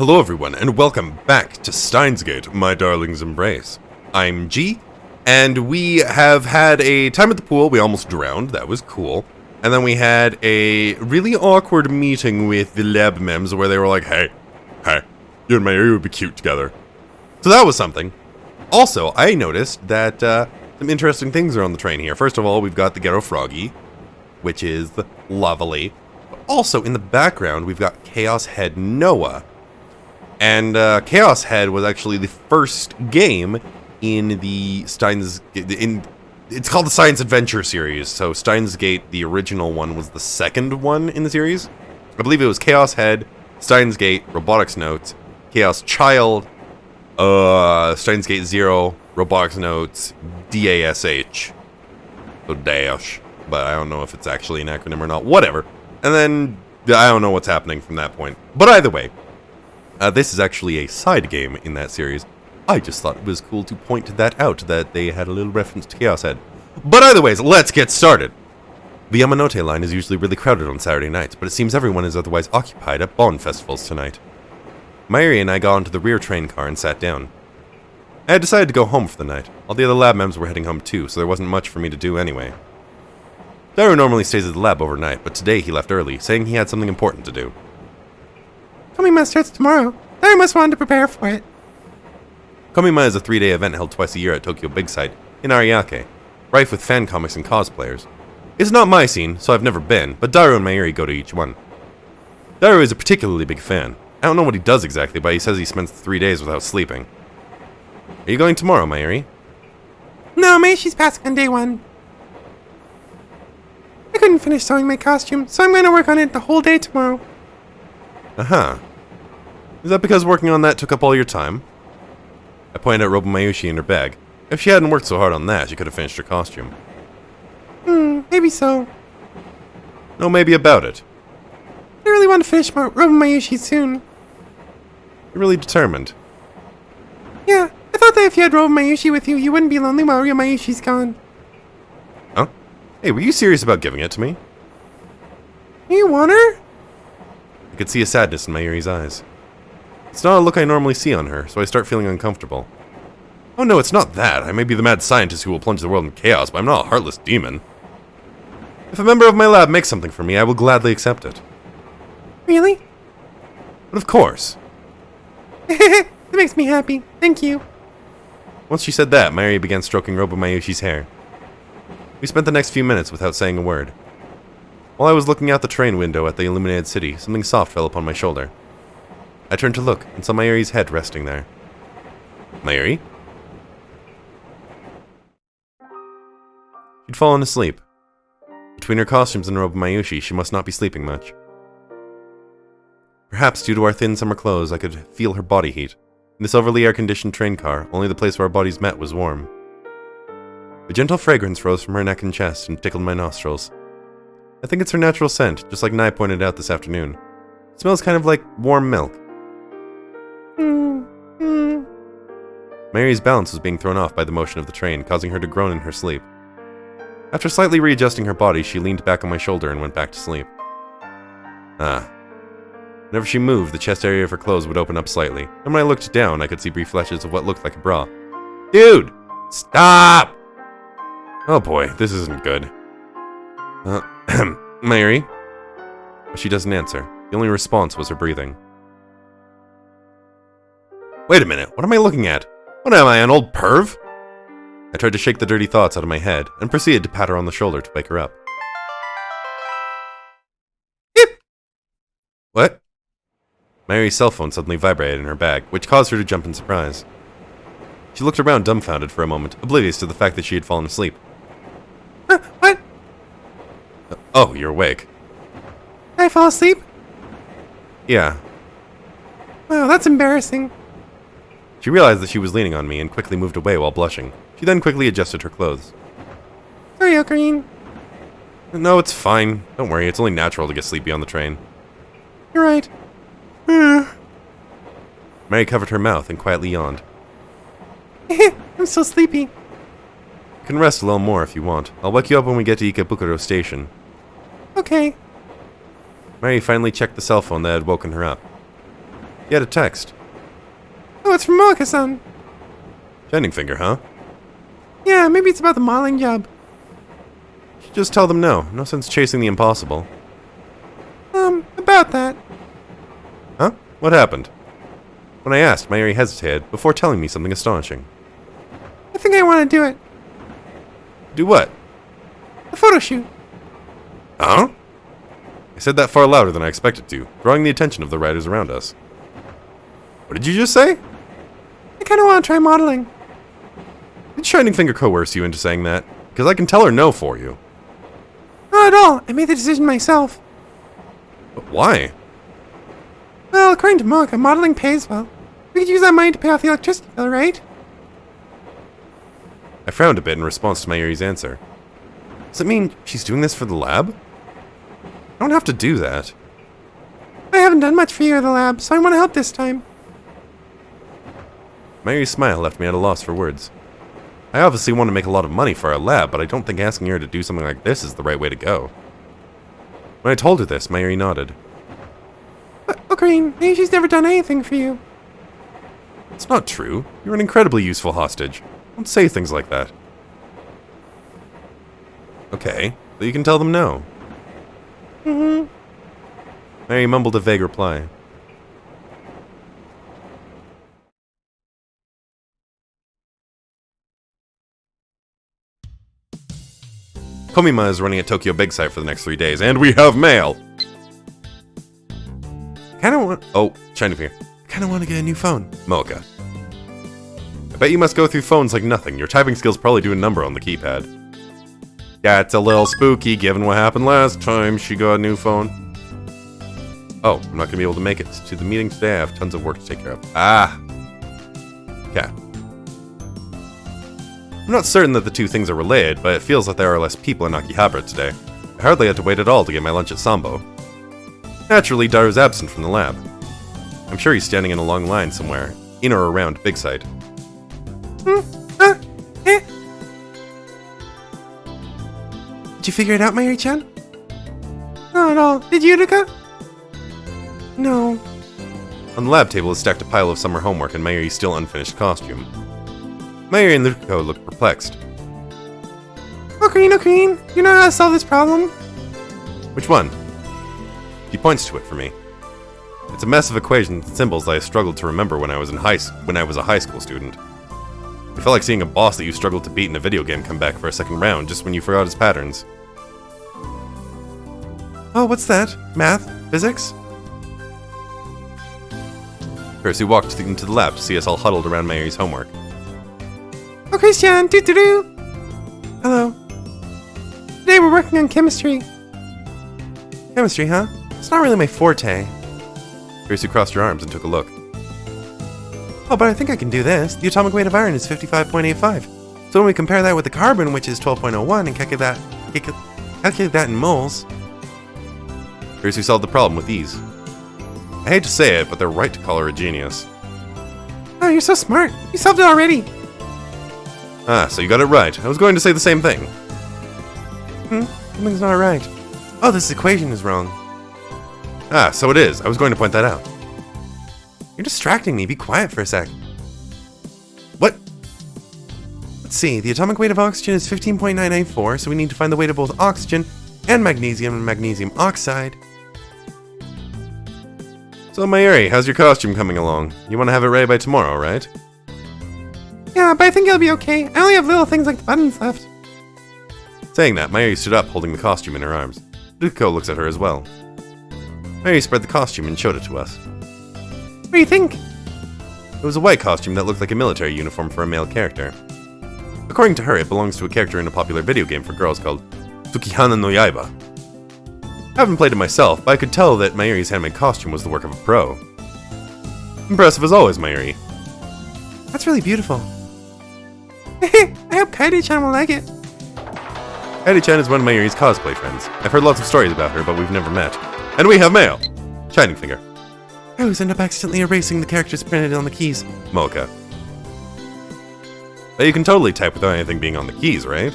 Hello everyone, and welcome back to Steins, my darling's embrace. I'm G, and we have had a time at the pool. We almost drowned, that was cool. And then we had a really awkward meeting with the lab mems where they were like, hey, you and Mayuri would be cute together. So that was something. Also, I noticed that some interesting things are on the train here. First of all, we've got the Ghetto Froggy, which is lovely. But also, in the background, we've got Chaos Head Noah. And Chaos Head was actually the first game in the Steins... It's called the Science Adventure series. So Steins Gate, the original one, was the second one in the series. I believe it was Chaos Head, Steins Gate, Robotics Notes, Chaos Child, Steins Gate 0, Robotics Notes, DASH. So Dash. But I don't know if it's actually an acronym or not. Whatever. And then, I don't know what's happening from that point. But either way, this is actually a side game in that series. I just thought it was cool to point that out, that they had a little reference to Chaos Head. But either ways, let's get started. The Yamanote line is usually really crowded on Saturday nights, but it seems everyone is otherwise occupied at Bon festivals tonight. Mayuri and I got onto the rear train car and sat down. I had decided to go home for the night. All the other lab members were heading home too, so there wasn't much for me to do anyway. Daru normally stays at the lab overnight, but today he left early, saying he had something important to do. Komima starts tomorrow. I must want to prepare for it. Komima is a 3-day event held twice a year at Tokyo Big Sight, in Ariake, rife with fan comics and cosplayers. It's not my scene, so I've never been, but Daru and Mayuri go to each one. Daru is a particularly big fan. I don't know what he does exactly, but he says he spends 3 days without sleeping. Are you going tomorrow, Mayuri? No, Mayuri's passing on day 1. I couldn't finish sewing my costume, so I'm going to work on it the whole day tomorrow. Uh-huh. Is that because working on that took up all your time? I pointed at Robo Mayushi in her bag. If she hadn't worked so hard on that, she could have finished her costume. Maybe so. No, maybe about it. I really want to finish my Robo Mayushi soon. You're really determined. Yeah, I thought that if you had Robo Mayushi with you, you wouldn't be lonely while your Mayushi's gone. Huh? Hey, were you serious about giving it to me? You want her? I could see a sadness in Mayuri's eyes. It's not a look I normally see on her, so I start feeling uncomfortable. Oh no, it's not that. I may be the mad scientist who will plunge the world in chaos, but I'm not a heartless demon. If a member of my lab makes something for me, I will gladly accept it. Really? But of course. That makes me happy. Thank you. Once she said that, Mayuri began stroking Robo Mayushi's hair. We spent the next few minutes without saying a word. While I was looking out the train window at the illuminated city, something soft fell upon my shoulder. I turned to look and saw Mayuri's head resting there. Mayuri? She'd fallen asleep. Between her costumes and Robo Mayushi, she must not be sleeping much. Perhaps due to our thin summer clothes, I could feel her body heat. In this overly air-conditioned train car, only the place where our bodies met was warm. A gentle fragrance rose from her neck and chest and tickled my nostrils. I think it's her natural scent, just like Nai pointed out this afternoon. It smells kind of like warm milk. Mayuri's balance was being thrown off by the motion of the train, causing her to groan in her sleep. After slightly readjusting her body, she leaned back on my shoulder and went back to sleep. Whenever she moved, the chest area of her clothes would open up slightly, and when I looked down, I could see brief flashes of what looked like a bra. Dude! Stop! Oh boy, this isn't good. Mayuri? She doesn't answer. The only response was her breathing. Wait a minute, what am I looking at? What am I, an old perv? I tried to shake the dirty thoughts out of my head, and proceeded to pat her on the shoulder to wake her up. Yep. What? Mayuri's cell phone suddenly vibrated in her bag, which caused her to jump in surprise. She looked around dumbfounded for a moment, oblivious to the fact that she had fallen asleep. What? Oh, you're awake. Did I fall asleep? Yeah. Wow, that's embarrassing. She realized that she was leaning on me and quickly moved away while blushing. She then quickly adjusted her clothes. Sorry, Ocarine. No, it's fine. Don't worry, it's only natural to get sleepy on the train. You're right. Mary covered her mouth and quietly yawned. I'm so sleepy. You can rest a little more if you want. I'll wake you up when we get to Ikebukuro Station. Okay. Mary finally checked the cell phone that had woken her up. He had a text. Oh, it's from Mocha-san. Shining Finger, huh? Yeah, maybe it's about the modeling job. Just tell them no. No sense chasing the impossible. About that. Huh? What happened? When I asked, Mayuri hesitated before telling me something astonishing. I think I want to do it. Do what? A photo shoot. Huh? I said that far louder than I expected to, drawing the attention of the riders around us. What did you just say? I kind of want to try modeling. Did Shining Finger coerce you into saying that? Because I can tell her no for you. Not at all. I made the decision myself. But why? Well, according to Mocha, modeling pays well. We could use that money to pay off the electricity bill, right? I frowned a bit in response to Mayuri's answer. Does it mean she's doing this for the lab? I don't have to do that. I haven't done much for you at the lab, so I want to help this time. Mayuri's smile left me at a loss for words. I obviously want to make a lot of money for our lab, but I don't think asking her to do something like this is the right way to go. When I told her this, Mayuri nodded. But, Ocarine, maybe she's never done anything for you. It's not true. You're an incredibly useful hostage. Don't say things like that. Okay, but you can tell them no. Mary mumbled a vague reply. Komima is running a Tokyo Big Site for the next 3 days, and we have mail! Oh, Shining Finger. I kind of want to get a new phone. Mocha. I bet you must go through phones like nothing. Your typing skills probably do a number on the keypad. Yeah, it's a little spooky given what happened last time she got a new phone. Oh, I'm not going to be able to make it to the meeting today. I have tons of work to take care of. Ah! Okay. I'm not certain that the two things are related, but it feels like there are less people in Akihabara today. I hardly had to wait at all to get my lunch at Sambo. Naturally, Daru's absent from the lab. I'm sure he's standing in a long line somewhere, in or around Big Site. Did you figure it out, Mayuri-chan? Not at all. Did you, Utica? No. On the lab table is stacked a pile of summer homework and Mayuri's still unfinished costume. Mayuri and Luko look perplexed. Ocarine, you know how to solve this problem? Which one? He points to it for me. It's a mess of equations and symbols that I struggled to remember when I was a high school student. It felt like seeing a boss that you struggled to beat in a video game come back for a second round just when you forgot his patterns. Oh, what's that? Math? Physics? Percy walked into the lab to see us all huddled around Mayuri's homework. Oh, Christian! Doo-doo-doo! Hello. Today we're working on chemistry. Chemistry, huh? It's not really my forte. Percy crossed her arms and took a look. Oh, but I think I can do this. The atomic weight of iron is 55.85. So when we compare that with the carbon, which is 12.01, and calculate that in moles. Percy solved the problem with ease. I hate to say it, but they're right to call her a genius. Oh, you're so smart. You solved it already. Ah, so you got it right. I was going to say the same thing. Something's not right. Oh, this equation is wrong. Ah, so it is. I was going to point that out. You're distracting me. Be quiet for a sec. What? Let's see. The atomic weight of oxygen is 15.994, so we need to find the weight of both oxygen and magnesium oxide. So, Mayuri, how's your costume coming along? You want to have it ready by tomorrow, right? Yeah, but I think it'll be okay. I only have little things like the buttons left. Saying that, Mayuri stood up holding the costume in her arms. Luko looks at her as well. Mayuri spread the costume and showed it to us. What do you think? It was a white costume that looked like a military uniform for a male character. According to her, it belongs to a character in a popular video game for girls called Tsukihana no Yaiba. I haven't played it myself, but I could tell that Mayuri's handmade costume was the work of a pro. Impressive as always, Mayuri. That's really beautiful. I hope Kaede-chan will like it. Kaede-chan is one of Mayuri's cosplay friends. I've heard lots of stories about her, but we've never met. And we have mail! Shining Finger. I always end up accidentally erasing the characters printed on the keys. Mocha. But you can totally type without anything being on the keys, right?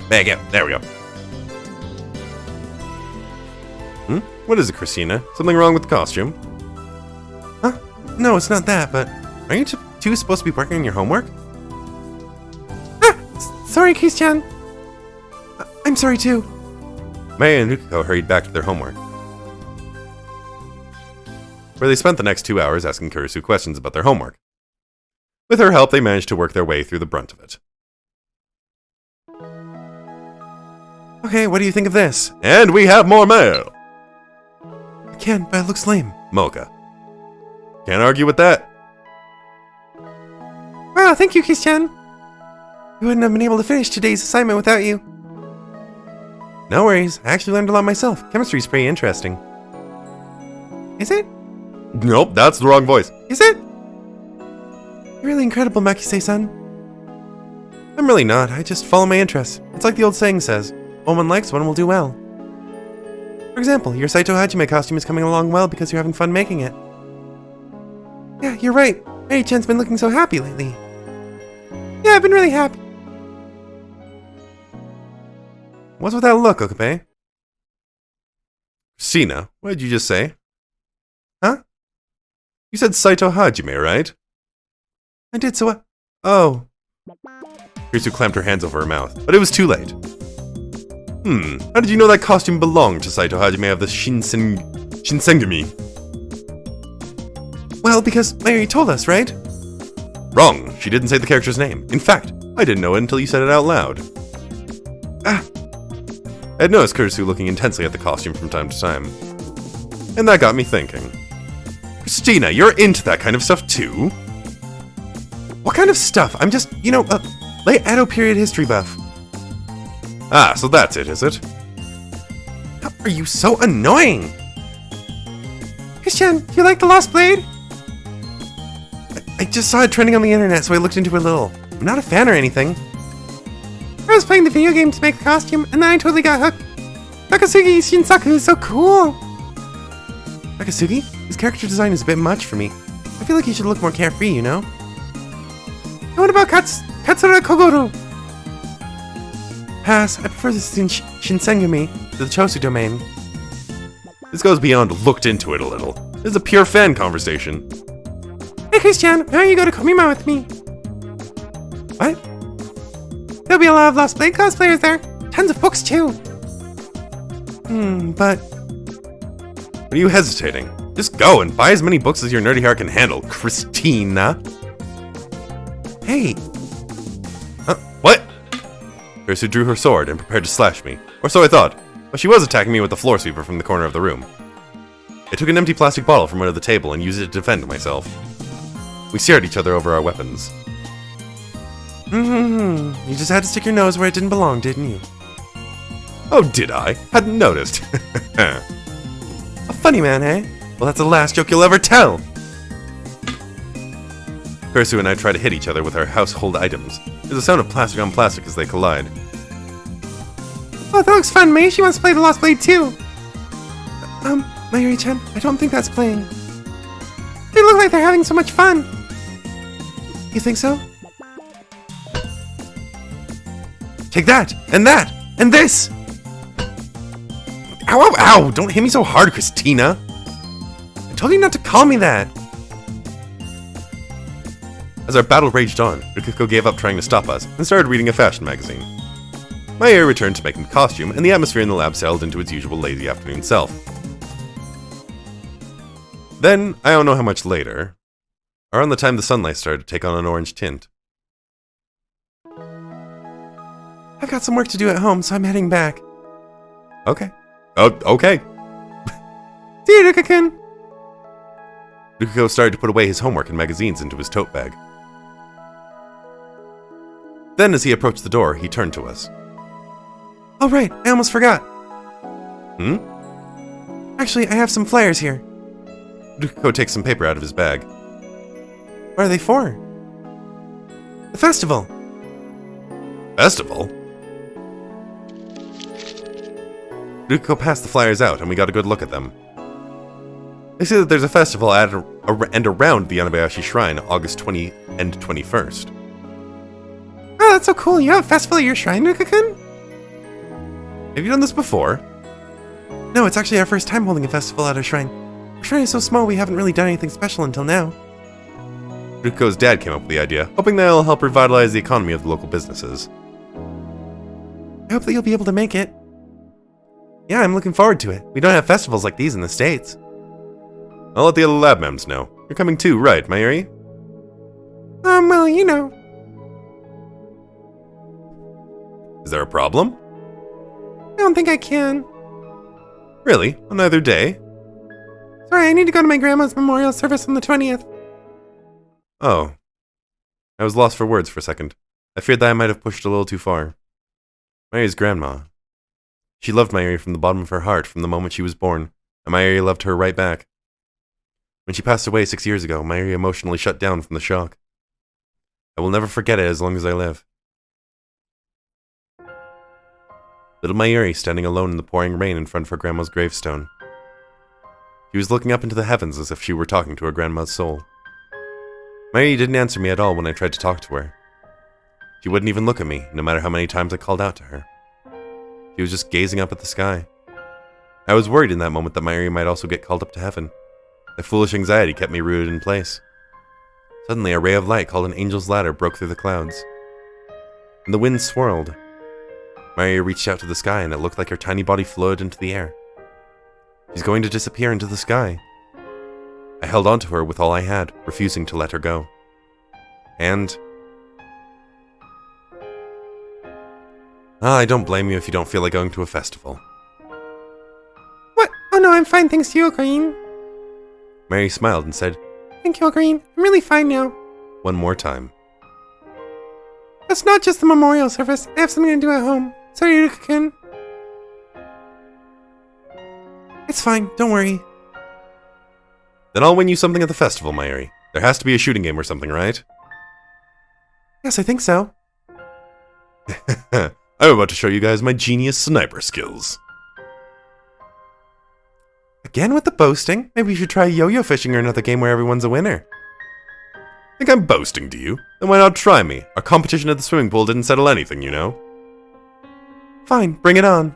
Back up. There we go. What is it, Christina? Something wrong with the costume? Huh? No, it's not that, but aren't you two supposed to be working on your homework? Sorry, Chris-chan. I'm sorry too. Mei and Rikuko hurried back to their homework, where they spent the next 2 hours asking Kurisu questions about their homework. With her help, they managed to work their way through the brunt of it. Okay, what do you think of this? And we have more mail! I can, but it looks lame. Mocha. Can't argue with that. Wow, thank you, Chris-chan. We wouldn't have been able to finish today's assignment without you. No worries, I actually learned a lot myself. Chemistry's pretty interesting. Is it? Nope, that's the wrong voice. Is it? You're really incredible, Makise-san. I'm really not, I just follow my interests. It's like the old saying says, what one likes, one will do well. For example, your Saito Hajime costume is coming along well because you're having fun making it. Yeah, you're right. Mary-chan's been looking so happy lately. Yeah, I've been really happy. What's with that look, Okabe? Sina, what did you just say? Huh? You said Saito Hajime, right? I did so. Oh. Kurisu clamped her hands over her mouth, but it was too late. How did you know that costume belonged to Saito Hajime of the Shinsengumi? Well, because Mayuri told us, right? Wrong. She didn't say the character's name. In fact, I didn't know it until you said it out loud. I had noticed Kurisu looking intensely at the costume from time to time. And that got me thinking. Christina, you're into that kind of stuff too? What kind of stuff? I'm just, late Edo period history buff. Ah, so that's it, is it? How are you so annoying? Christian, you like the Lost Blade? I just saw it trending on the internet, so I looked into it a little. I'm not a fan or anything. I was playing the video game to make the costume, and then I totally got hooked. Takasugi Shinsaku is so cool! Takasugi? His character design is a bit much for me. I feel like he should look more carefree, you know? And what about Katsura Kogoro? Pass, I prefer the Shinsengumi to the Chosu domain. This goes beyond looked into it a little. This is a pure fan conversation. Hey Christian, why don't you go to Komima with me? What? There'll be a lot of Lost Blade cosplayers there. Tons of books too. But... What are you hesitating? Just go and buy as many books as your nerdy heart can handle, Christina. Hey. What? Kurisu drew her sword and prepared to slash me. Or so I thought. But she was attacking me with the floor sweeper from the corner of the room. I took an empty plastic bottle from under the table and used it to defend myself. We stared at each other over our weapons. You just had to stick your nose where it didn't belong, didn't you? Oh, did I? Hadn't noticed. A funny man, eh? Well, that's the last joke you'll ever tell! Kurisu and I try to hit each other with our household items. There's a sound of plastic on plastic as they collide. Oh, that looks fun. Maybe she wants to play the Lost Blade too. Mayuri-chan, I don't think that's playing. They look like they're having so much fun. You think so? Take that! And that! And this! Ow, ow, ow! Don't hit me so hard, Christina! I told you not to call me that! As our battle raged on, Rikuko gave up trying to stop us and started reading a fashion magazine. Mayuri returned to making the costume, and the atmosphere in the lab settled into its usual lazy afternoon self. Then, I don't know how much later, around the time the sunlight started to take on an orange tint. I've got some work to do at home, so I'm heading back. Okay. Oh, okay. See you, Rikuko-kun! Rikuko started to put away his homework and magazines into his tote bag. Then, as he approached the door, he turned to us. Oh right, I almost forgot. Actually, I have some flyers here. Rikuko takes some paper out of his bag. What are they for? The festival. Festival? Rikuko passed the flyers out, and we got a good look at them. They say that there's a festival at and around the Yanabayashi Shrine, August 20 and 21st. Oh, that's so cool. You have a festival at your shrine, Rikuko-kun? Have you done this before? No, it's actually our first time holding a festival at our shrine. Our shrine is so small we haven't really done anything special until now. Ruko's dad came up with the idea, hoping that it'll help revitalize the economy of the local businesses. I hope that you'll be able to make it. Yeah, I'm looking forward to it. We don't have festivals like these in the States. I'll let the other lab mems know. You're coming too, right, Mayuri? Well, you know. Is there a problem? I don't think I can. Really? On either day? Sorry, I need to go to my grandma's memorial service on the 20th. Oh. I was lost for words for a second. I feared that I might have pushed a little too far. Mayuri's grandma. She loved Mayuri from the bottom of her heart from the moment she was born, and Mayuri loved her right back. When she passed away 6 years ago, Mayuri emotionally shut down from the shock. I will never forget it as long as I live. Little Mayuri standing alone in the pouring rain in front of her grandma's gravestone. She was looking up into the heavens as if she were talking to her grandma's soul. Mayuri didn't answer me at all when I tried to talk to her. She wouldn't even look at me, no matter how many times I called out to her. She was just gazing up at the sky. I was worried in that moment that Mayuri might also get called up to heaven. My foolish anxiety kept me rooted in place. Suddenly, a ray of light called an angel's ladder broke through the clouds. And the wind swirled. Mayuri reached out to the sky and it looked like her tiny body floated into the air. She's going to disappear into the sky. I held onto her with all I had, refusing to let her go. And... I don't blame you if you don't feel like going to a festival. What? Oh no, I'm fine thanks to you, Green. Mary smiled and said, Thank you, Green. I'm really fine now. one more time. That's not just the memorial service. I have something to do at home. Sorry, Yuka-kun. It's fine, don't worry. Then I'll win you something at the festival, Mayuri. There has to be a shooting game or something, right? Yes, I think so. I'm about to show you guys my genius sniper skills. Again with the boasting? Maybe you should try yo-yo fishing or another game where everyone's a winner. Think I'm boasting to you? Then why not try me? Our competition at the swimming pool didn't settle anything, you know? Fine, bring it on.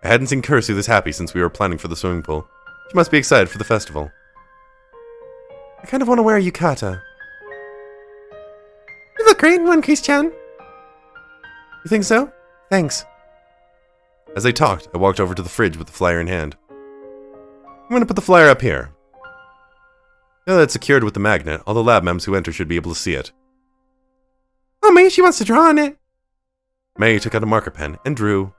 I hadn't seen Kursu this happy since we were planning for the swimming pool. She must be excited for the festival. I kind of want to wear a yukata. You look great in one, Chris-chan. You think so? Thanks. As I talked, I walked over to the fridge with the flyer in hand. I'm going to put the flyer up here. Now that it's secured with the magnet, all the lab mems who enter should be able to see it. Oh, maybe she wants to draw on it. May took out a marker pen and drew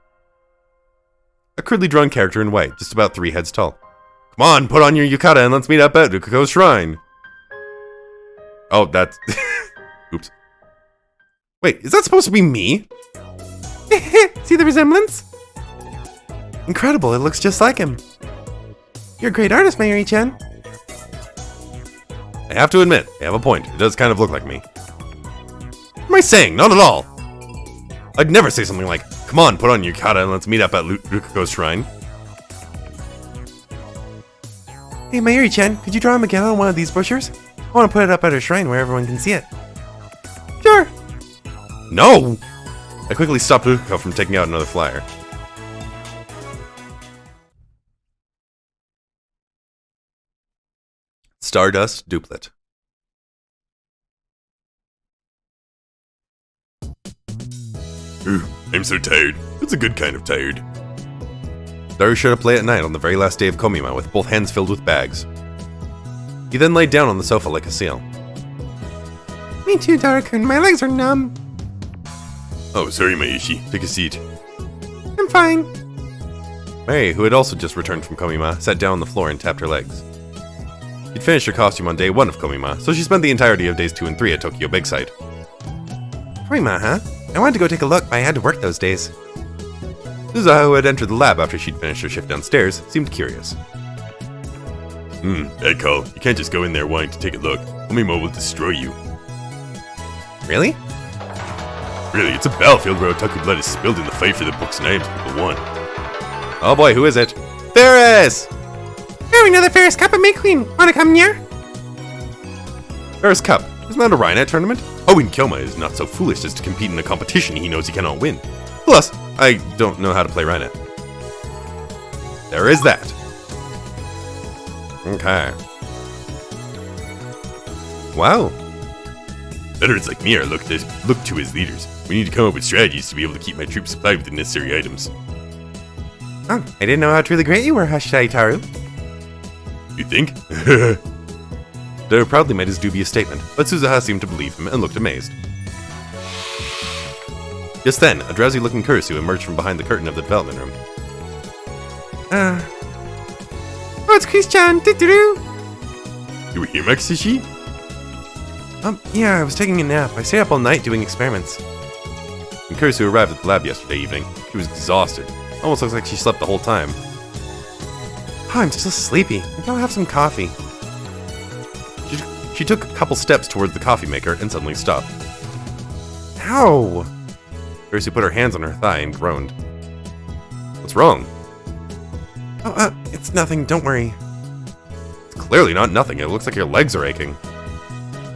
a crudely drawn character in white, just about 3 heads tall. Come on, put on your yukata and let's meet up at Ruko's shrine. Oh, that's... Oops. Wait, is that supposed to be me? See the resemblance? Incredible, it looks just like him. You're a great artist, Mayuri-chan. I have to admit, they have a point. It does kind of look like me. What am I saying? Not at all. I'd never say something like, come on, put on your yukata and let's meet up at Ruko's shrine. Hey, Mayuri-chan, could you draw him again on one of these brochures? I want to put it up at her shrine where everyone can see it. Sure. No! I quickly stopped Ruko from taking out another flyer. Stardust Duplet. Ooh, I'm so tired. It's a good kind of tired. Daru showed up late at night on the very last day of Komima with both hands filled with bags. He then laid down on the sofa like a seal. Me too, Daru-kun. My legs are numb. Oh, sorry, Maishi. Take a seat. I'm fine. Mary, who had also just returned from Komima, sat down on the floor and tapped her legs. She'd finished her costume on day 1 of Komima, so she spent the entirety of days 2 and 3 at Tokyo Big Sight. Komima, huh? I wanted to go take a look, but I had to work those days. Suzuha, who had entered the lab after she'd finished her shift downstairs, seemed curious. Bad call. You can't just go in there wanting to take a look. Komima will destroy you. Really? Really, it's a battlefield where otaku blood is spilled in the fight for the book's names people won. Oh boy, who is it? Ferris! Oh, another Ferris Cup at May Queen. Wanna come near? Ferris Cup. Isn't that a Rhinet tournament? Owen Kyoma is not so foolish as to compete in a competition he knows he cannot win. Plus, I don't know how to play Rhinet. there is that. Okay. Wow. Veterans like me are looked to as leaders. We need to come up with strategies to be able to keep my troops supplied with the necessary items. Oh, I didn't know how truly great you were, Hashitaru. You think? Daro proudly made his dubious statement, but Suzuha seemed to believe him and looked amazed. Just then, a drowsy-looking Kurisu emerged from behind the curtain of the development room. Oh, it's Chris-chan! Doo-doo-doo! You were here, Makishi? Yeah, I was taking a nap. I stayed up all night doing experiments. When Kurisu arrived at the lab yesterday evening, she was exhausted. Almost looks like she slept the whole time. Oh, I'm still sleepy. Maybe I'll have some coffee. She took a couple steps towards the coffee maker and suddenly stopped. Ow! Kurisu put her hands on her thigh and groaned. What's wrong? Oh, it's nothing. Don't worry. It's clearly not nothing. It looks like your legs are aching.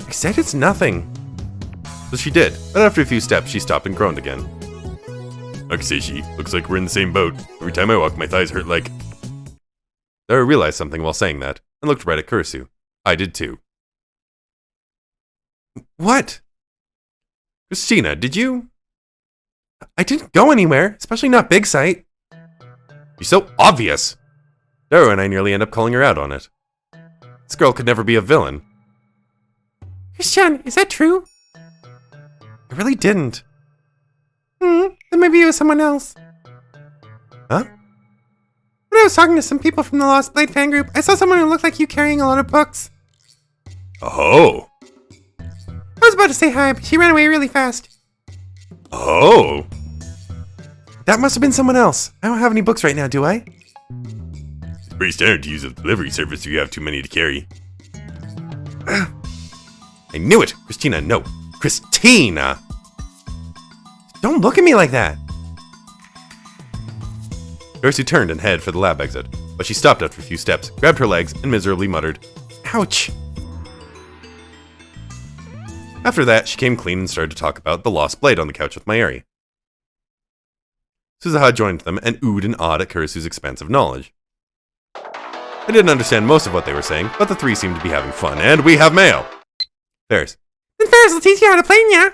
I said it's nothing. So she did, but after a few steps, she stopped and groaned again. Makishi, looks like we're in the same boat. Every time I walk, my thighs hurt like... Dara realized something while saying that, and looked right at Kurisu. I did too. What? Christina, did you... I didn't go anywhere, especially not Big Sight. You're so obvious! Dara and I nearly end up calling her out on it. This girl could never be a villain. Chris-chan, is that true? I really didn't. Then maybe it was someone else. Huh? When I was talking to some people from the Lost Blade fan group, I saw someone who looked like you carrying a lot of books. Oh! I was about to say hi, but she ran away really fast. Oh! That must have been someone else. I don't have any books right now, do I? It's pretty standard to use a delivery service if you have too many to carry. I knew it! Christina, no. Christina! Don't look at me like that! Darcy turned and headed for the lab exit, but she stopped after a few steps, grabbed her legs, and miserably muttered, Ouch! After that, she came clean and started to talk about the lost blade on the couch with Mayuri. Suzuha joined them and oohed and awed at Kurisu's expansive knowledge. I didn't understand most of what they were saying, but the three seemed to be having fun, and we have mail! Ferris. Then Ferris will teach you how to play, yeah?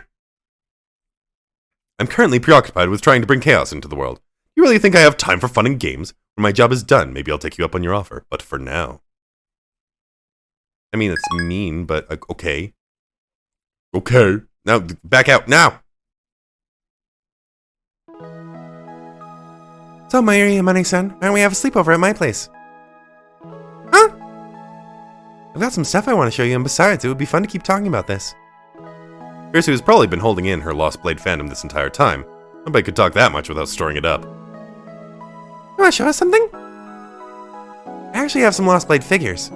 I'm currently preoccupied with trying to bring chaos into the world. You really think I have time for fun and games? When my job is done, maybe I'll take you up on your offer, but for now... I mean, it's mean, but okay. Okay. Now, back out, now! So, Mayuri and Money-san, why don't we have a sleepover at my place? Huh? I've got some stuff I want to show you, and besides, it would be fun to keep talking about this. Kurisu has probably been holding in her Lost Blade fandom this entire time. Nobody could talk that much without storing it up. You want to show us something? I actually have some Lost Blade figures.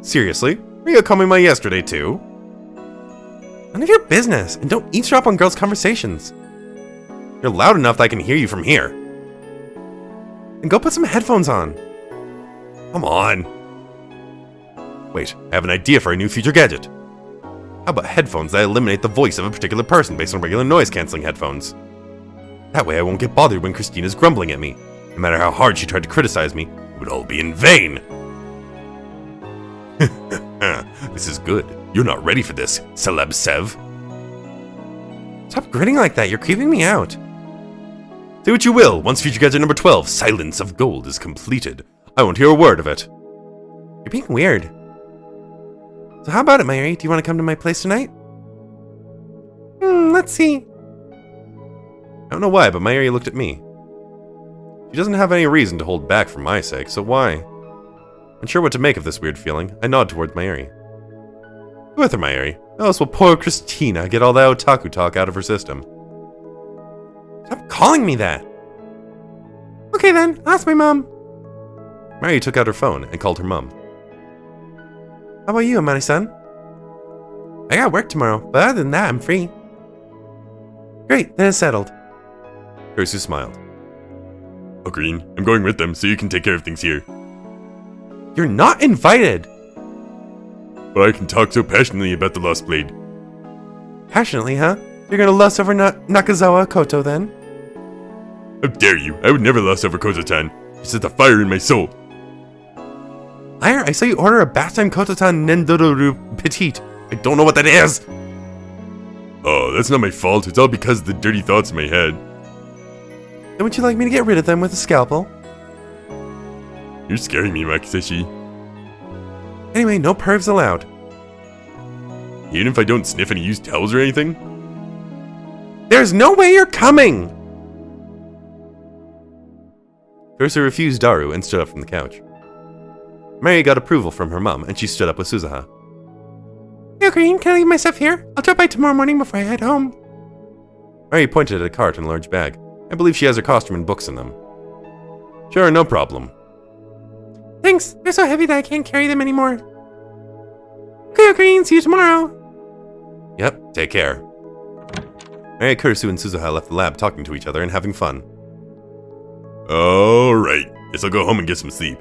Seriously? Were you coming by yesterday too? None of your business, and don't eavesdrop on girls' conversations. You're loud enough that I can hear you from here. And go put some headphones on. Come on. Wait, I have an idea for a new future gadget. How about headphones that eliminate the voice of a particular person based on regular noise-canceling headphones? That way I won't get bothered when Christina's grumbling at me. No matter how hard she tried to criticize me, it would all be in vain. This is good. You're not ready for this, Celeb Sev. Stop grinning like that, you're creeping me out. Say what you will, once future gadget number 12, Silence of Gold, is completed. I won't hear a word of it. You're being weird. So how about it, Mayuri? Do you want to come to my place tonight? Let's see. I don't know why, but Mayuri looked at me. She doesn't have any reason to hold back for my sake, so why? Unsure what to make of this weird feeling, I nod towards Mayuri. Go with her, Mayuri. Else will poor Christina get all that otaku talk out of her system. Stop calling me that. Okay then, ask my mom. Mayuri took out her phone and called her mum. How about you, Amane-san? I got work tomorrow, but other than that, I'm free. Great, then it's settled. Kurisu smiled. Oh, Green, I'm going with them so you can take care of things here. You're not invited! But I can talk so passionately about the Lost Blade. Passionately, huh? You're gonna lust over Nakazawa Koto then? How dare you? I would never lust over Kozo-tan. You set the fire in my soul. Liar, I saw you order a bath-time kototan nendoru petite. I don't know what that is. Oh, that's not my fault. It's all because of the dirty thoughts in my head. Then would you like me to get rid of them with a scalpel? You're scaring me, Makiseshi. Anyway, no pervs allowed. Even if I don't sniff any used towels or anything? There's no way you're coming! Kurusu refused Daru and stood up from the couch. Mary got approval from her mom, and she stood up with Suzuha. Yo, Green, can I leave my stuff here? I'll drop by tomorrow morning before I head home. Mary pointed at a cart and a large bag. I believe she has her costume and books in them. Sure, no problem. Thanks, they're so heavy that I can't carry them anymore. Okay, Green, see you tomorrow. Yep, take care. Mary, Kurusu, and Suzuha left the lab talking to each other and having fun. Alright, guess I'll go home and get some sleep.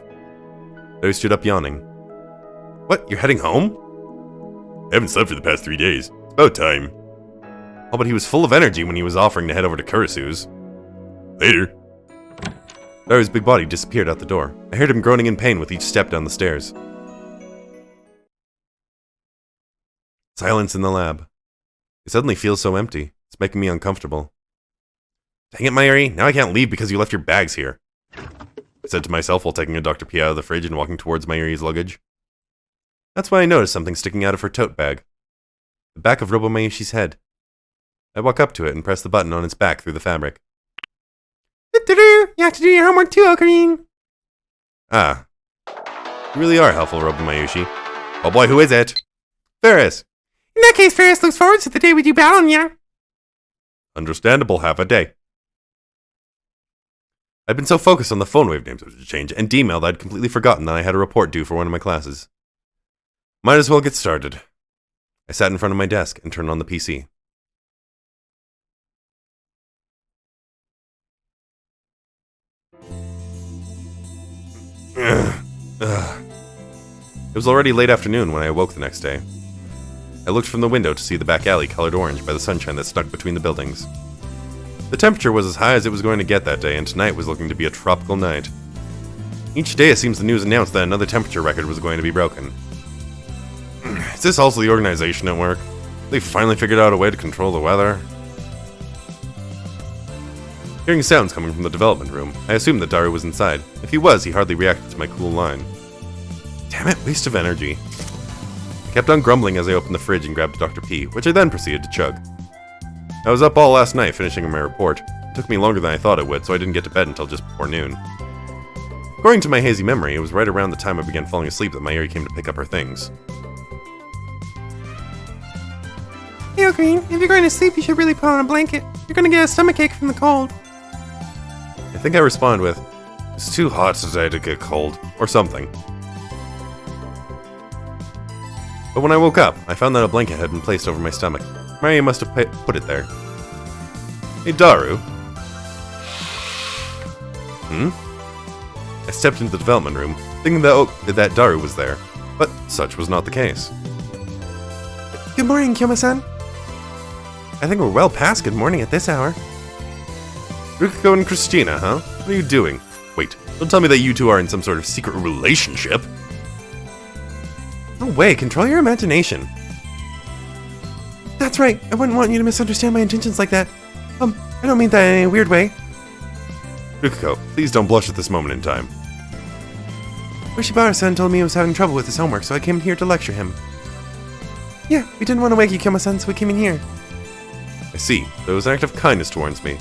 They stood up yawning. What, you're heading home? I haven't slept for the past 3 days. It's about time. Oh, but he was full of energy when he was offering to head over to Kurusu's. Later. Daru's big body disappeared out the door. I heard him groaning in pain with each step down the stairs. Silence in the lab. It suddenly feels so empty. It's making me uncomfortable. Dang it, Mayuri, now I can't leave because you left your bags here. I said to myself while taking a Dr. P out of the fridge and walking towards Mayuri's luggage. That's when I noticed something sticking out of her tote bag. The back of Robo Mayushi's head. I walk up to it and press the button on its back through the fabric. You have to do your homework too, Ocarine. Ah. You really are helpful, Robo Mayushi. Oh boy, who is it? Ferris. In that case, Ferris looks forward to the day we do battle on ya. Understandable, have a day. I'd been so focused on the phone wave names to change and D-mail that I'd completely forgotten that I had a report due for one of my classes. Might as well get started. I sat in front of my desk and turned on the PC. It was already late afternoon when I awoke the next day. I looked from the window to see the back alley colored orange by the sunshine that snuck between the buildings. The temperature was as high as it was going to get that day, and tonight was looking to be a tropical night. Each day it seems the news announced that another temperature record was going to be broken. Is this also the organization at work? They finally figured out a way to control the weather? Hearing sounds coming from the development room, I assumed that Daru was inside. If he was, he hardly reacted to my cool line. Damn it, waste of energy. I kept on grumbling as I opened the fridge and grabbed a Dr. P, which I then proceeded to chug. I was up all last night finishing my report. It took me longer than I thought it would, so I didn't get to bed until just before noon. According to my hazy memory, it was right around the time I began falling asleep that Mayuri came to pick up her things. Hey, Green, if you're going to sleep, you should really put on a blanket. You're going to get a stomachache from the cold. I think I respond with, it's too hot today to get cold, or something. But when I woke up, I found that a blanket had been placed over my stomach. Maria must have put it there. Hey, Daru. I stepped into the development room, thinking that Daru was there, but such was not the case. Good morning, Kyoma-san. I think we're well past good morning at this hour. Rikuko and Christina, huh? What are you doing? Wait, don't tell me that you two are in some sort of secret relationship. No way, control your imagination. That's right, I wouldn't want you to misunderstand my intentions like that. I don't mean that in a weird way. Rikuko, please don't blush at this moment in time. Ushibara-san told me he was having trouble with his homework, so I came here to lecture him. Yeah, we didn't want to wake you, Kyoma-san, so we came in here. I see, so it was an act of kindness towards me.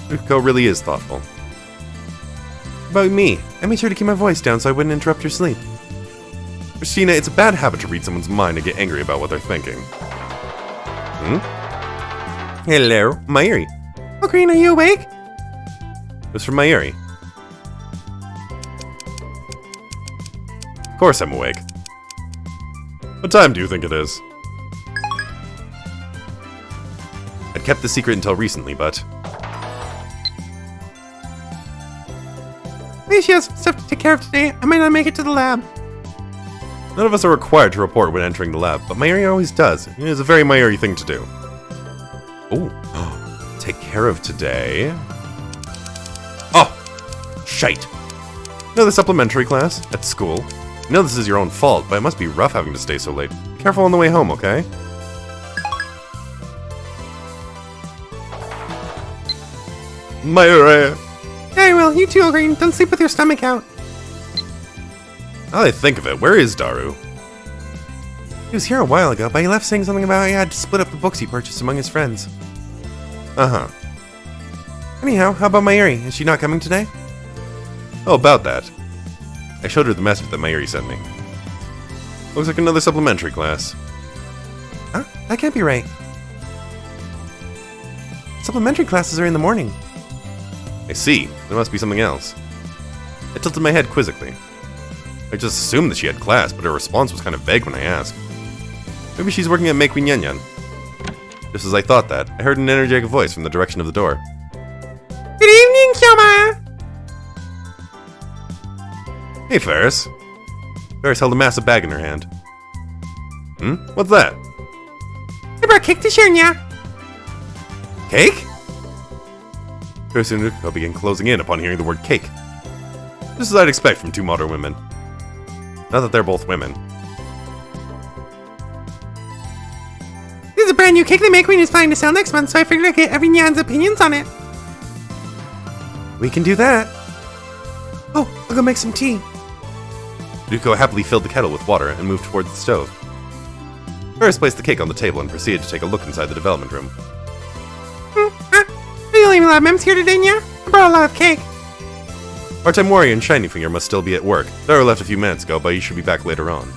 Rikuko really is thoughtful. About me, I made sure to keep my voice down so I wouldn't interrupt your sleep. Christina, it's a bad habit to read someone's mind and get angry about what they're thinking. Hello, Mayuri. Oh, Green, are you awake? It was from Mayuri. Of course I'm awake. What time do you think it is? I'd kept the secret until recently, but... Maybe she has some stuff to take care of today. I might not make it to the lab. None of us are required to report when entering the lab, but Mayuri always does. It is a very Mayuri thing to do. Oh, take care of today. Oh, shite. Another supplementary class at school. I know this is your own fault, but it must be rough having to stay so late. Be careful on the way home, okay? Mayuri! Hey, well, you too, Green. Don't sleep with your stomach out. Now that I think of it, where is Daru? He was here a while ago, but he left saying something about how he had to split up the books he purchased among his friends. Uh-huh. Anyhow, how about Mayuri? Is she not coming today? Oh, about that. I showed her the message that Mayuri sent me. Looks like another supplementary class. Huh? That can't be right. Supplementary classes are in the morning. I see. There must be something else. I tilted my head quizzically. I just assumed that she had class, but her response was kind of vague when I asked. Maybe she's working at Make Me Nyan Nyan. Just as I thought that, I heard an energetic voice from the direction of the door. Good evening, Kyoma! Hey, Ferris. Ferris held a massive bag in her hand. What's that? I brought cake to share, nya. Cake? Ferris and Ruko began closing in upon hearing the word cake. Just as I'd expect from two modern women. Not that they're both women. This is a brand new cake that Make Queen is planning to sell next month, so I figured I'd get every Nyan's opinions on it. We can do that. Oh, I'll go make some tea. Ruko happily filled the kettle with water and moved towards the stove. Ferris placed the cake on the table and proceeded to take a look inside the development room. Are you leaving a lot of mems here today, nya? I brought a lot of cake. Part-time warrior and Shiny Finger must still be at work. Daru left a few minutes ago, but he should be back later on.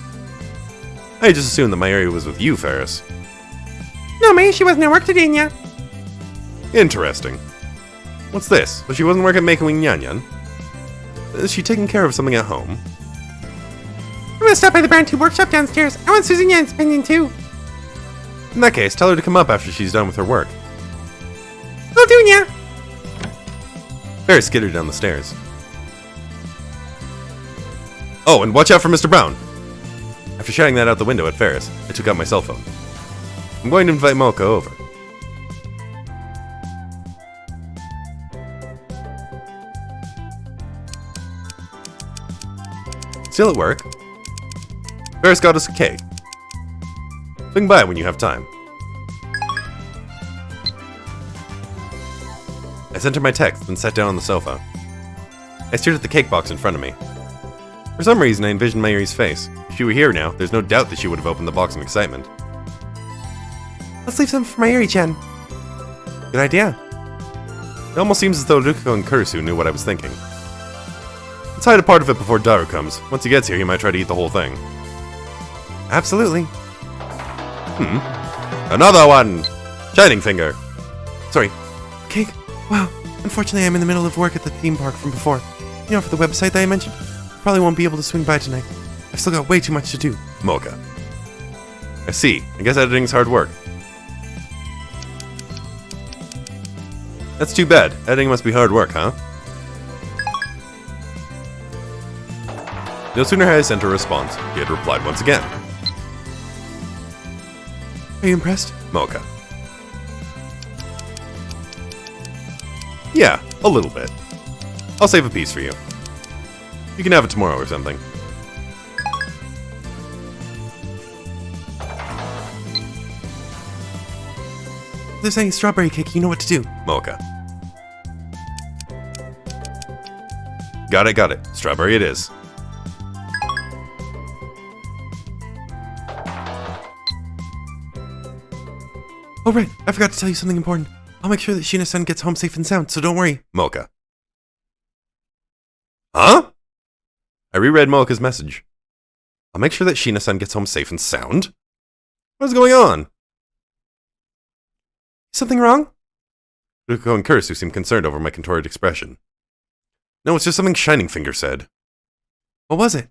I just assumed that Mayuri was with you, Ferris. No, maybe she wasn't at work today, nya. Interesting. What's this? So she wasn't working at Making Nyan Nyan? Is she taking care of something at home? I'm gonna stop by the Brand 2 workshop downstairs. I want Susan Yan's opinion too. In that case, tell her to come up after she's done with her work. Will do, nya. Ferris skittered down the stairs. Oh, and watch out for Mr. Brown! After shouting that out the window at Ferris, I took out my cell phone. I'm going to invite Mocha over. Still at work? Ferris got us a cake. Swing by when you have time. I sent her my text, then sat down on the sofa. I stared at the cake box in front of me. For some reason, I envisioned Mayuri's face. If she were here now, there's no doubt that she would have opened the box in excitement. Let's leave some for Mayuri-chan. Good idea. It almost seems as though Ruko and Kurisu knew what I was thinking. Let's hide a part of it before Daru comes. Once he gets here, he might try to eat the whole thing. Absolutely. Another one! Shining Finger! Sorry. Cake? Wow. Unfortunately, I'm in the middle of work at the theme park from before. You know, for the website that I mentioned? Probably won't be able to swing by tonight. I've still got way too much to do. Mocha. I see. I guess editing's hard work. That's too bad. Editing must be hard work, huh? No sooner had I sent her a response, he had replied once again. Are you impressed? Mocha. Yeah, a little bit. I'll save a piece for you. You can have it tomorrow or something. If there's any strawberry cake, you know what to do. Mocha. Got it. Strawberry it is. Oh right, I forgot to tell you something important. I'll make sure that Shina-san gets home safe and sound, so don't worry. Mocha. Huh? I reread Mocha's message. I'll make sure that Shina-san gets home safe and sound? What is going on? Something wrong? Ruko and Kurisu seemed concerned over my contorted expression. No, it's just something Shining Finger said. What was it?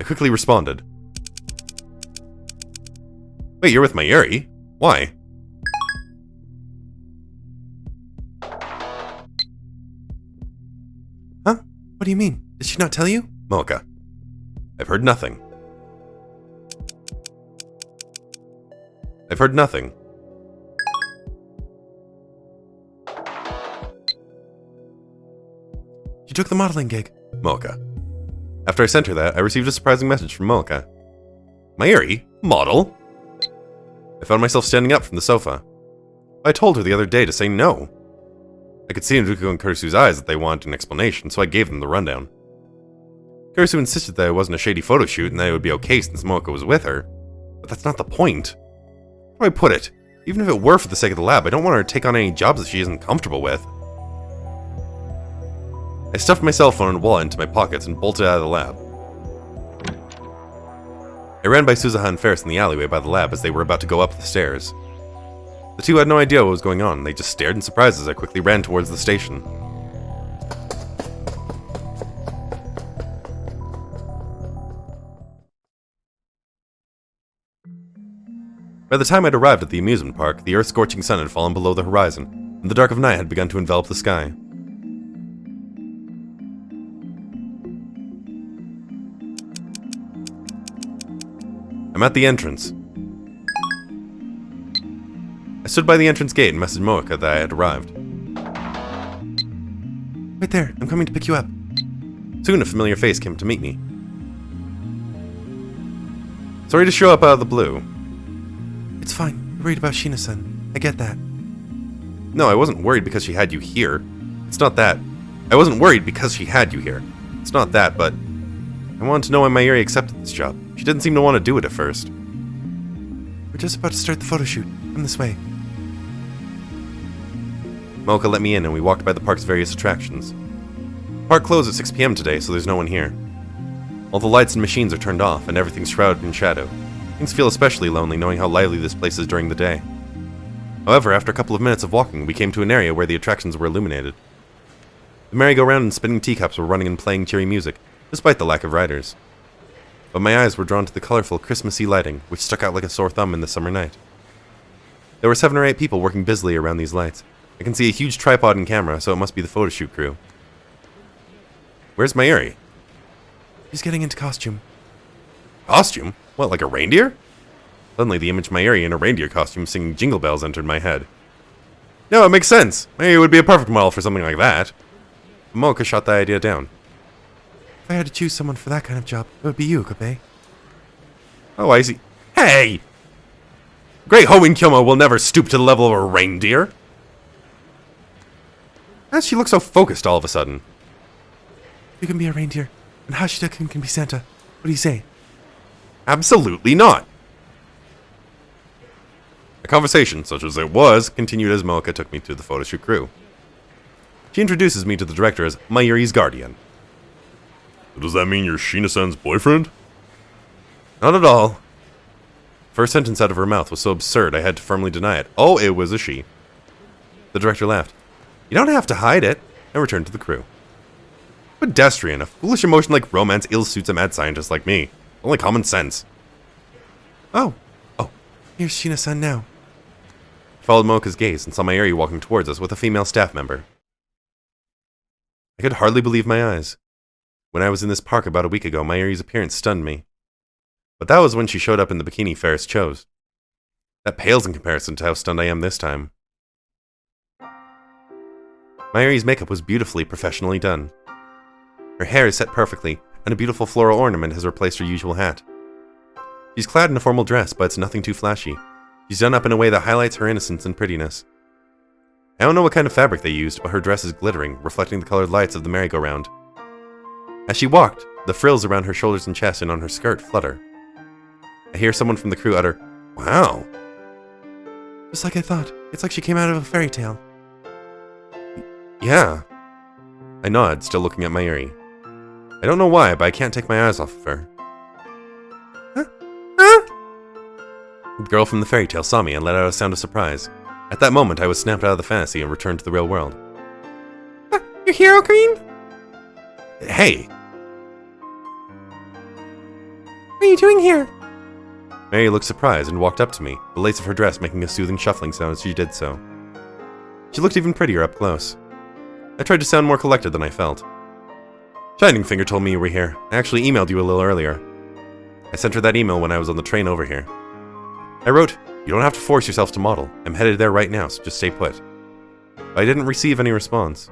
I quickly responded. Wait, you're with Mayuri? Why? Huh? What do you mean? Did she not tell you? Mocha. I've heard nothing. I've heard nothing. She took the modeling gig. Mocha. After I sent her that, I received a surprising message from Mocha. Mayuri? Model? I found myself standing up from the sofa. I told her the other day to say no. I could see in Ruko and Kurisu's eyes that they wanted an explanation, so I gave them the rundown. Kurisu insisted that it wasn't a shady photo shoot and that it would be okay since Mocha was with her. But that's not the point. How do I put it? Even if it were for the sake of the lab, I don't want her to take on any jobs that she isn't comfortable with. I stuffed my cell phone and wallet into my pockets and bolted out of the lab. I ran by Suzuha and Ferris in the alleyway by the lab as they were about to go up the stairs. The two had no idea what was going on, they just stared in surprise as I quickly ran towards the station. By the time I'd arrived at the amusement park, the earth-scorching sun had fallen below the horizon, and the dark of night had begun to envelop the sky. I'm at the entrance. I stood by the entrance gate and messaged Mocha that I had arrived. Right there, I'm coming to pick you up. Soon a familiar face came to meet me. Sorry to show up out of the blue. It's fine. You're worried about Shina-san. I get that. No, I wasn't worried because she had you here. It's not that. I wasn't worried because she had you here. It's not that, but I wanted to know why Mayuri accepted this job. She didn't seem to want to do it at first. We're just about to start the photo shoot. Come this way. Mocha let me in and we walked by the park's various attractions. The park closed at 6 p.m. today, so there's no one here. All the lights and machines are turned off and everything's shrouded in shadow. Things feel especially lonely knowing how lively this place is during the day. However, after a couple of minutes of walking, we came to an area where the attractions were illuminated. The merry-go-round and spinning teacups were running and playing cheery music, despite the lack of riders. But my eyes were drawn to the colorful Christmassy lighting, which stuck out like a sore thumb in the summer night. There were 7 or 8 people working busily around these lights. I can see a huge tripod and camera, so it must be the photo shoot crew. Where's Mayuri? She's getting into costume. Costume? What, like a reindeer? Suddenly the image of Mayuri in a reindeer costume singing Jingle Bells entered my head. No, it makes sense. Mayuri would be a perfect model for something like that. Mocha shot that idea down. If I had to choose someone for that kind of job, it would be you, Kobe. Oh, I see. Hey! Great Hoenn Kyomo will never stoop to the level of a reindeer. How does she look so focused all of a sudden? You can be a reindeer, and Hashida-kun can be Santa. What do you say? Absolutely not. A conversation, such as it was, continued as Mocha took me to the photo shoot crew. She introduces me to the director as Mayuri's guardian. Does that mean you're Shina-san's boyfriend? Not at all. First sentence out of her mouth was so absurd I had to firmly deny it. Oh, it was a she. The director laughed. You don't have to hide it, and returned to the crew. Pedestrian, a foolish emotion like romance ill-suits a mad scientist like me. Only common sense. Oh, here's Shina-san now. I followed Mocha's gaze and saw Mayuri walking towards us with a female staff member. I could hardly believe my eyes. When I was in this park about a week ago, Mayuri's appearance stunned me. But that was when she showed up in the bikini Ferris chose. That pales in comparison to how stunned I am this time. Mayuri's makeup was beautifully, professionally done. Her hair is set perfectly, and a beautiful floral ornament has replaced her usual hat. She's clad in a formal dress, but it's nothing too flashy. She's done up in a way that highlights her innocence and prettiness. I don't know what kind of fabric they used, but her dress is glittering, reflecting the colored lights of the merry-go-round. As she walked, the frills around her shoulders and chest and on her skirt flutter. I hear someone from the crew utter, "Wow." Just like I thought. It's like she came out of a fairy tale. Yeah. I nod, still looking at Mayuri. I don't know why, but I can't take my eyes off of her. Huh? Huh? The girl from the fairy tale saw me and let out a sound of surprise. At that moment, I was snapped out of the fantasy and returned to the real world. Your hero queen? Hey! What are you doing here? Mary looked surprised and walked up to me, the lace of her dress making a soothing shuffling sound as she did so. She looked even prettier up close. I tried to sound more collected than I felt. Shining Finger told me you were here. I actually emailed you a little earlier. I sent her that email when I was on the train over here. I wrote, "You don't have to force yourself to model. I'm headed there right now, so just stay put." But I didn't receive any response.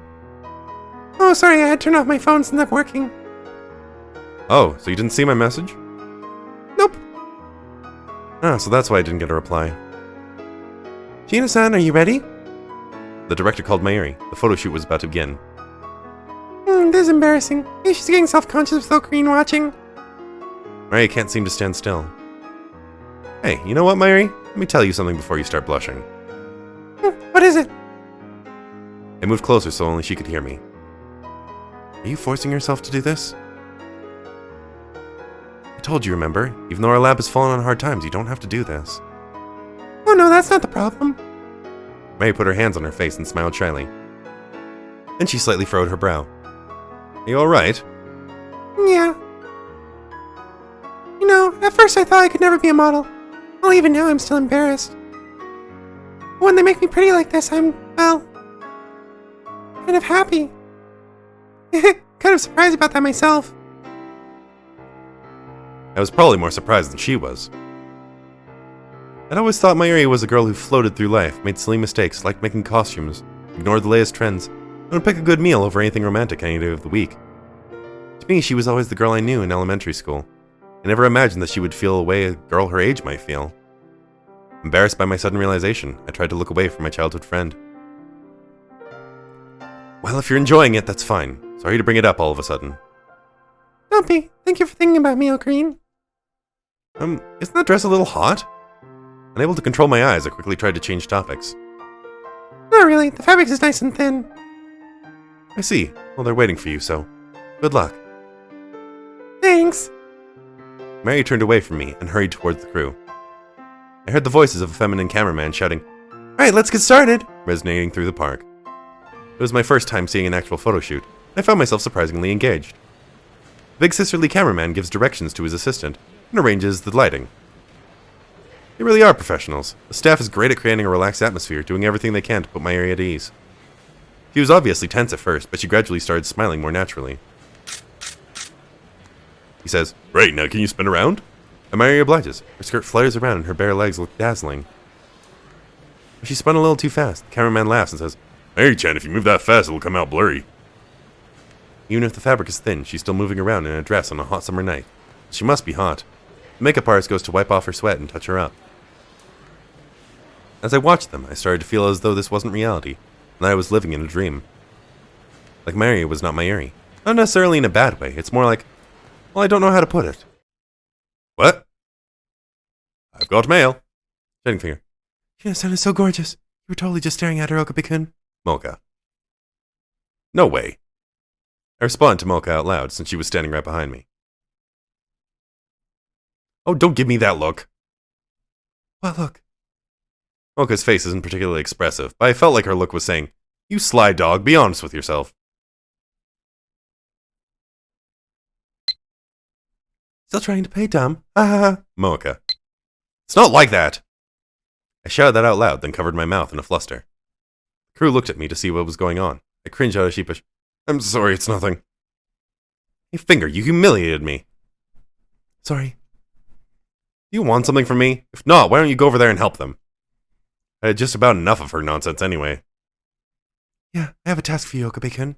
Oh, sorry, I had turned off my phone, it's not working. Oh, so you didn't see my message? Nope. Ah, so that's why I didn't get a reply. Gina-san, are you ready? The director called Mayuri. The photo shoot was about to begin. This is embarrassing. Maybe she's getting self-conscious with Ocarina watching. Mayuri can't seem to stand still. Hey, you know what, Mayuri? Let me tell you something before you start blushing. What is it? I moved closer so only she could hear me. Are you forcing yourself to do this? I told you, remember? Even though our lab has fallen on hard times, you don't have to do this. Oh no, that's not the problem. Mary put her hands on her face and smiled shyly. Then she slightly furrowed her brow. Are you alright? Yeah. You know, at first I thought I could never be a model. Well, even now I'm still embarrassed. But when they make me pretty like this, I'm, well, kind of happy. Kind of surprised about that myself. I was probably more surprised than she was. I'd always thought Mayuri was a girl who floated through life, made silly mistakes, liked making costumes, ignored the latest trends, and would pick a good meal over anything romantic any day of the week. To me, she was always the girl I knew in elementary school. I never imagined that she would feel a way a girl her age might feel. Embarrassed by my sudden realization, I tried to look away from my childhood friend. Well, if you're enjoying it, that's fine. Sorry to bring it up all of a sudden. Don't be. Thank you for thinking about me, Ocarina. Isn't that dress a little hot? Unable to control my eyes, I quickly tried to change topics. Not really. The fabric is nice and thin. I see. Well, they're waiting for you, so good luck. Thanks. Mary turned away from me and hurried towards the crew. I heard the voices of a feminine cameraman shouting, "Alright, let's get started!" resonating through the park. It was my first time seeing an actual photo shoot, and I found myself surprisingly engaged. The big sisterly cameraman gives directions to his assistant and arranges the lighting. They really are professionals. The staff is great at creating a relaxed atmosphere, doing everything they can to put Mayuri at ease. She was obviously tense at first, but she gradually started smiling more naturally. He says, "Right, now can you spin around?" And Mayuri obliges. Her skirt flutters around and her bare legs look dazzling. But she spun a little too fast. The cameraman laughs and says, "Mayuri-chan, if you move that fast, it'll come out blurry." Even if the fabric is thin, she's still moving around in a dress on a hot summer night. She must be hot. The makeup artist goes to wipe off her sweat and touch her up. As I watched them, I started to feel as though this wasn't reality, and that I was living in a dream. Like Mayuri was not Mayuri. Not necessarily in a bad way, it's more like, well, I don't know how to put it. What? I've got mail. Shining finger. Shina-san is so gorgeous. You were totally just staring at her, Okabe-kun. Mocha. No way. I responded to Mocha out loud since she was standing right behind me. Oh, don't give me that look. What look? Mocha's face isn't particularly expressive, but I felt like her look was saying, "You sly dog, be honest with yourself." Still trying to play dumb? Ha ha ha. Mocha. It's not like that! I shouted that out loud, then covered my mouth in a fluster. The crew looked at me to see what was going on. I cringed out a sheepish, "I'm sorry, it's nothing." Hey, Finger, you humiliated me. Sorry. You want something from me? If not, why don't you go over there and help them? I had just about enough of her nonsense anyway. Yeah, I have a task for you, Okabe-kun.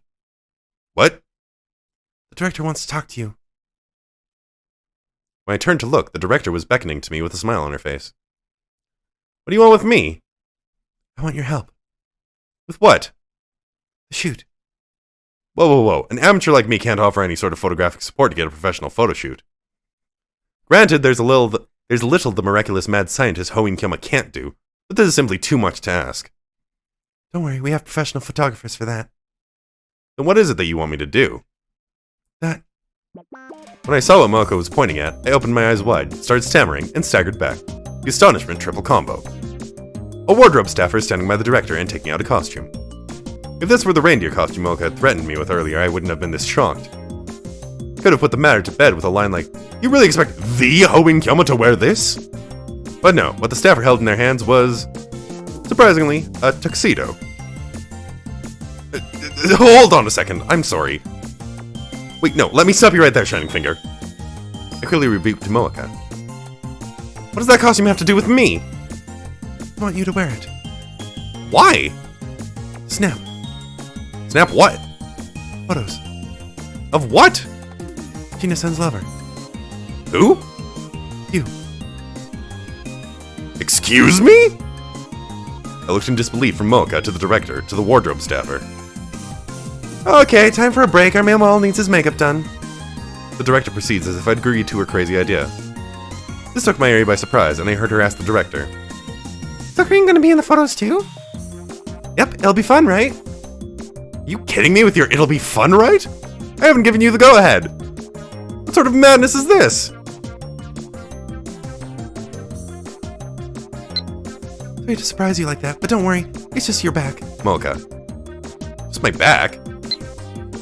What? The director wants to talk to you. When I turned to look, the director was beckoning to me with a smile on her face. What do you want with me? I want your help. With what? The shoot. Whoa, whoa, whoa. An amateur like me can't offer any sort of photographic support to get a professional photo shoot. Granted, there's a little the miraculous mad scientist Hoin Kyoma can't do, but this is simply too much to ask. Don't worry, we have professional photographers for that. Then what is it that you want me to do? That. When I saw what Mocha was pointing at, I opened my eyes wide, started stammering, and staggered back. The astonishment triple combo. A wardrobe staffer standing by the director and taking out a costume. If this were the reindeer costume Mocha had threatened me with earlier, I wouldn't have been this shocked. Could have put the matter to bed with a line like, "You really expect the Hoin Kyoma to wear this?" But no, what the staffer held in their hands was, surprisingly, a tuxedo. Hold on a second, I'm sorry. Wait, no, let me stop you right there, Shining Finger. I quickly rebuked Mocha. What does that costume have to do with me? I want you to wear it. Why? Snap. Snap what? Photos. Of what? Shina-san's lover. Who? You. Excuse me? I looked in disbelief from Mocha to the director to the wardrobe staffer. Okay, time for a break. Our male needs his makeup done. The director proceeds as if I'd agreed to her crazy idea. This took Mayuri by surprise, and I heard her ask the director. Is the Korean gonna be in the photos too? Yep, it'll be fun, right? You kidding me with your "it'll be fun," right? I haven't given you the go-ahead. What sort of madness is this? Sorry to surprise you like that, but don't worry. It's just your back. Mocha. Just my back?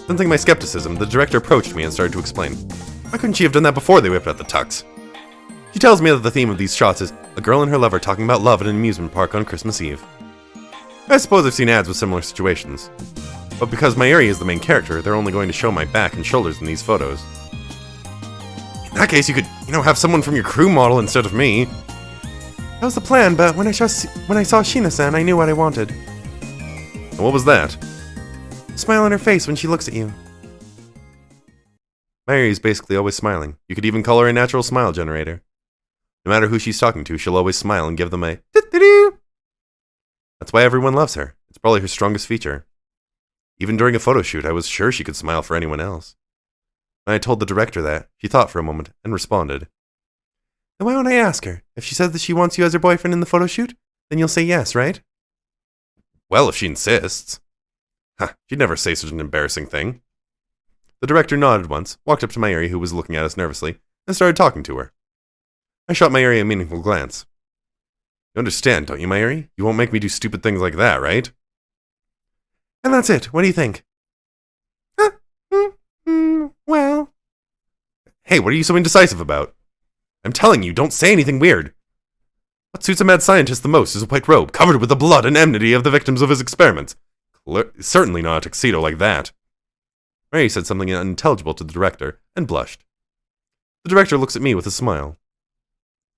Sensing my skepticism, the director approached me and started to explain. Why couldn't she have done that before they whipped out the tux? She tells me that the theme of these shots is a girl and her lover talking about love at an amusement park on Christmas Eve. I suppose I've seen ads with similar situations. But because Mayuri is the main character, they're only going to show my back and shoulders in these photos. In that case, you could, have someone from your crew model instead of me. That was the plan, but when I saw Shina-san, I knew what I wanted. And what was that? A smile on her face when she looks at you. Mayuri is basically always smiling. You could even call her a natural smile generator. No matter who she's talking to, she'll always smile and give them a doo-doo-doo. That's why everyone loves her. It's probably her strongest feature. Even during a photo shoot, I was sure she could smile for anyone else. When I told the director that, she thought for a moment and responded. Then why won't I ask her? If she says that she wants you as her boyfriend in the photo shoot, then you'll say yes, right? Well, if she insists. She'd never say such an embarrassing thing. The director nodded once, walked up to Mayuri, who was looking at us nervously, and started talking to her. I shot Mayuri a meaningful glance. You understand, don't you, Mayuri? You won't make me do stupid things like that, right? And that's it. What do you think? Well... Hey, what are you so indecisive about? I'm telling you, don't say anything weird. What suits a mad scientist the most is a white robe covered with the blood and enmity of the victims of his experiments. Certainly not a tuxedo like that. Mary said something unintelligible to the director and blushed. The director looks at me with a smile.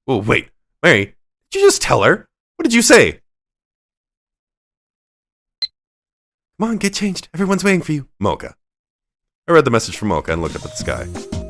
Oh, wait, Mary, did you just tell her? What did you say? Come on, get changed. Everyone's waiting for you. Mocha. I read the message from Mocha and looked up at the sky.